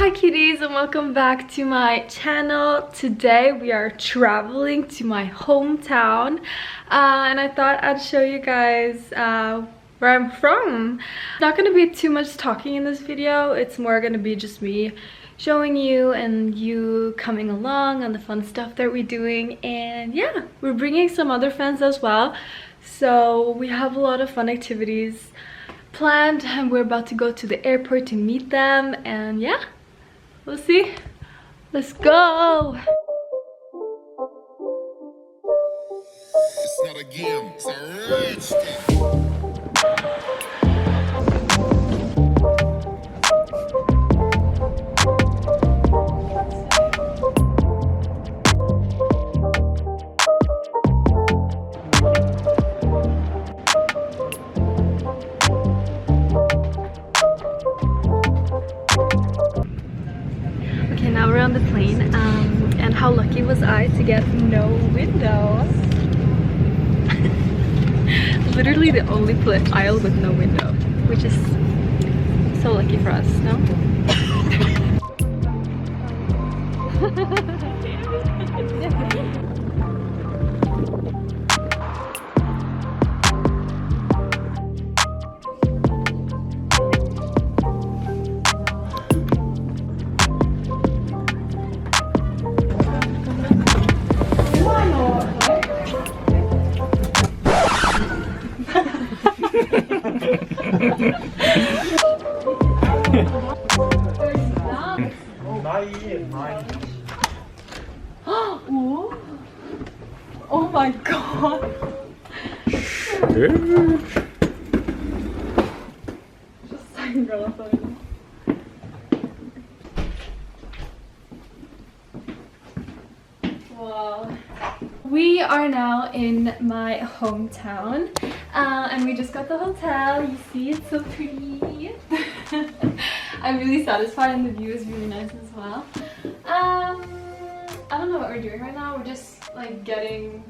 Hi kitties and welcome back to my channel. Today we are traveling to my hometown and I thought I'd show you guys where I'm from. Not gonna be too much talking in this video. It's more gonna be just me showing you and you coming along on the fun stuff that we're doing. And yeah, we're bringing some other friends as well, so we have a lot of fun activities planned and we're about to go to the airport to meet them. And yeah, we'll see. Let's go. It's not a game, it's a rich thing. Okay, now we're on the plane, and how lucky was I to get no window. Literally the only aisle with no window, which is so lucky for us, no? Oh my god! Just saying, girl. Wow. We are now in my hometown, and we just got the hotel. You see, it's so pretty. I'm really satisfied, and the view is really nice as well. I don't know what we're doing right now. We're just like getting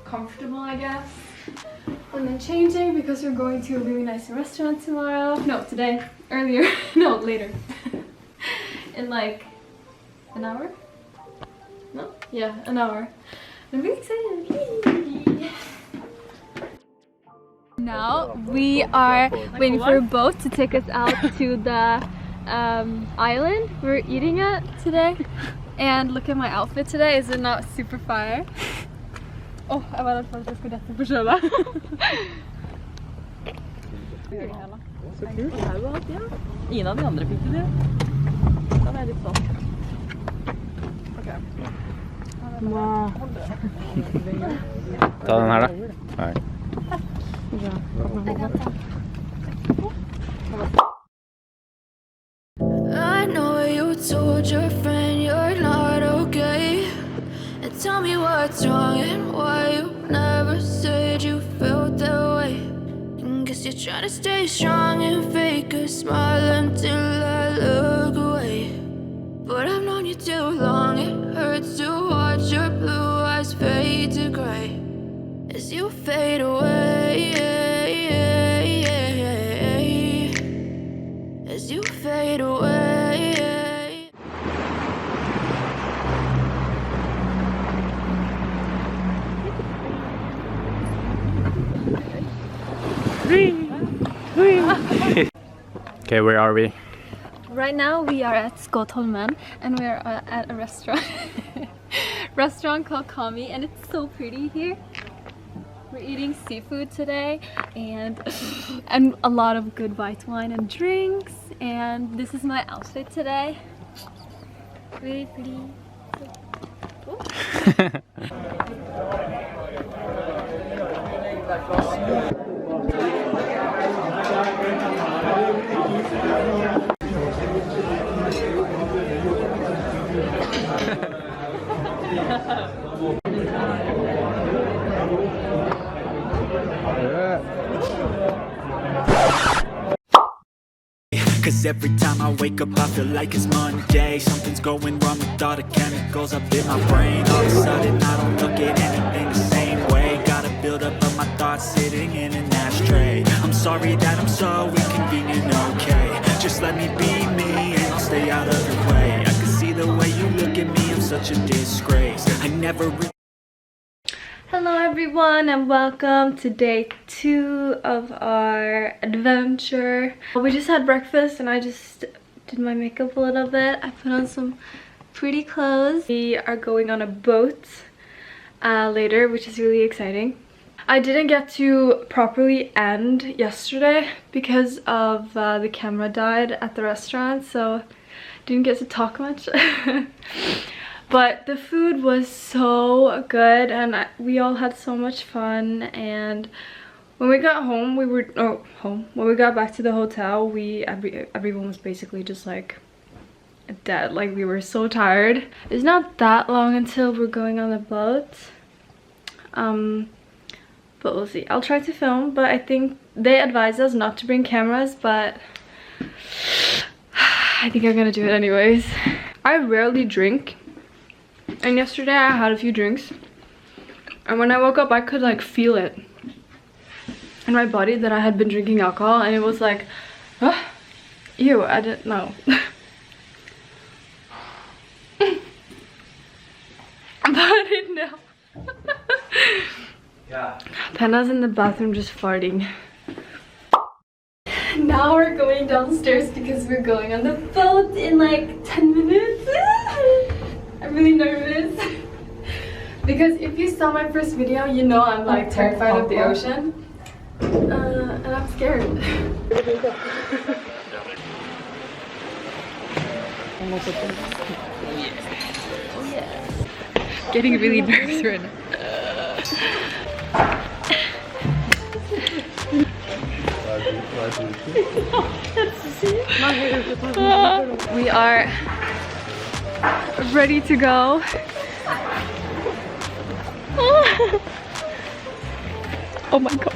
comfortable, I guess, and then changing because we're going to a really nice restaurant tomorrow. No, today. Earlier. No, later. In like an hour? No? Yeah, an hour. I'm really excited. Now we are waiting for a boat to take us out to the island we're eating at today. And look at my outfit today. Is it not super fire? Oh, jeg var redd for at jeg skulle dette på sjøla. Så kult. Det har jo hatt, ja. Ingen av de andre fikk det. Da var jeg litt sånn. Ok. Wow. Ta den her da. Nei. I know you told your friend you're not okay, and tell me what's wrong and why you never said you felt that way. And guess you're trying to stay strong and fake a smile until I look away. But I've known you too long, it hurts to watch your blue eyes fade to gray as you fade away, as you fade away. Okay, where are we? Right now we are at Skotholmen and we are at a restaurant called Kami, and it's so pretty here. We're eating seafood today and a lot of good white wine and drinks, and this is my outfit today. Really pretty. Cool. Cause every time I wake up I feel like it's Monday. Something's going wrong with all the chemicals up in my brain. All of a sudden I don't look at anything the same way. Gotta build up of my thoughts sitting in an ashtray. I'm sorry that I'm so inconvenient, okay. Just let me be me and I'll stay out of never really. Hello everyone and welcome to day 2 of our adventure. We just had breakfast and I just did my makeup a little bit. I put on some pretty clothes. We are going on a boat later, which is really exciting. I didn't get to properly end yesterday because of the camera died at the restaurant, so didn't get to talk much. But the food was so good and we all had so much fun. And when we got home, when we got back to the hotel, everyone was basically just like dead. Like, we were so tired. It's not that long until we're going on the boat. But we'll see. I'll try to film, but I think they advised us not to bring cameras, but I think I'm gonna do it anyways. I rarely drink, and yesterday I had a few drinks, and when I woke up I could like feel it in my body that I had been drinking alcohol, and it was like, oh, ew, I didn't know. But I didn't know. Yeah. Panda's in the bathroom just farting. Now we're going downstairs because we're going on the boat in like 10 minutes. I'm really nervous. Because if you saw my first video, you know I'm like terrified of the ocean. And I'm scared. Getting really nervous right now. We are ready to go. Oh my god.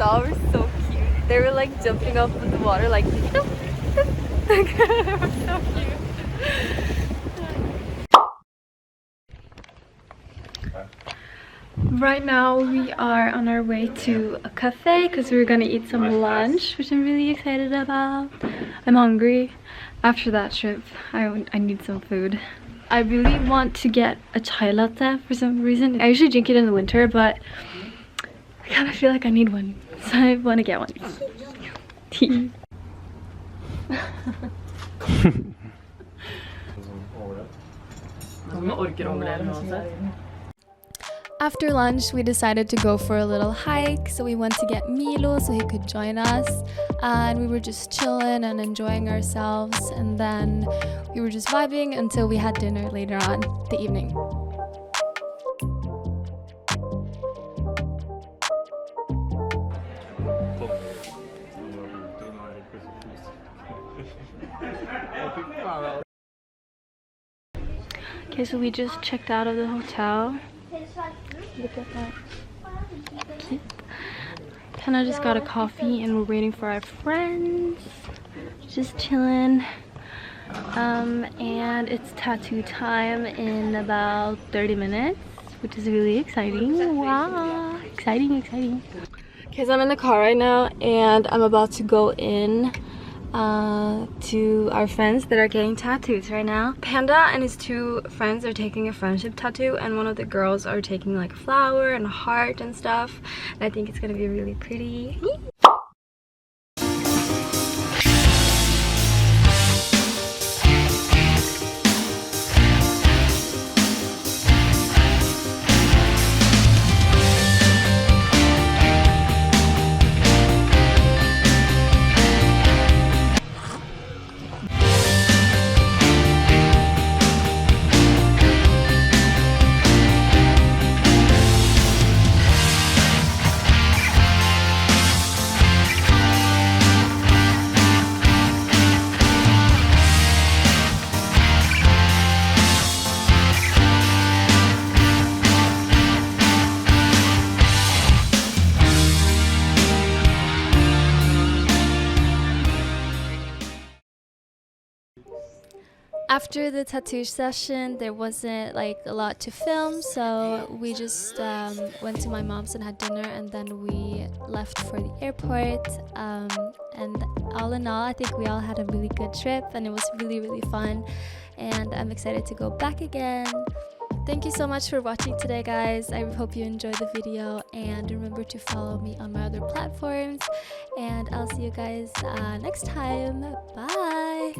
Were so cute. They were like jumping up in the water like so cute. Right now we are on our way to a cafe because we're gonna eat some lunch, which I'm really excited about. I'm hungry. After that trip, I need some food. I really want to get a chai latte for some reason. I usually drink it in the winter, but I kind of feel like I need one. So I want to get one. After lunch, we decided to go for a little hike. So we went to get Milo so he could join us. And we were just chilling and enjoying ourselves. And then we were just vibing until we had dinner later on the evening. Okay, so we just checked out of the hotel. Look at that. Cute. Hannah just got a coffee and we're waiting for our friends. Just chilling. And it's tattoo time in about 30 minutes, which is really exciting. Wow, exciting. Okay, so I'm in the car right now and I'm about to go in to our friends that are getting tattoos right now. Panda and his 2 friends are taking a friendship tattoo, and one of the girls are taking like a flower and a heart and stuff, and I think it's gonna be really pretty. After the tattoo session, there wasn't like a lot to film, so we just went to my mom's and had dinner, and then we left for the airport. And all in all, I think we all had a really good trip, and it was really, really fun, and I'm excited to go back again. Thank you so much for watching today, guys. I hope you enjoyed the video, and remember to follow me on my other platforms, and I'll see you guys next time. Bye!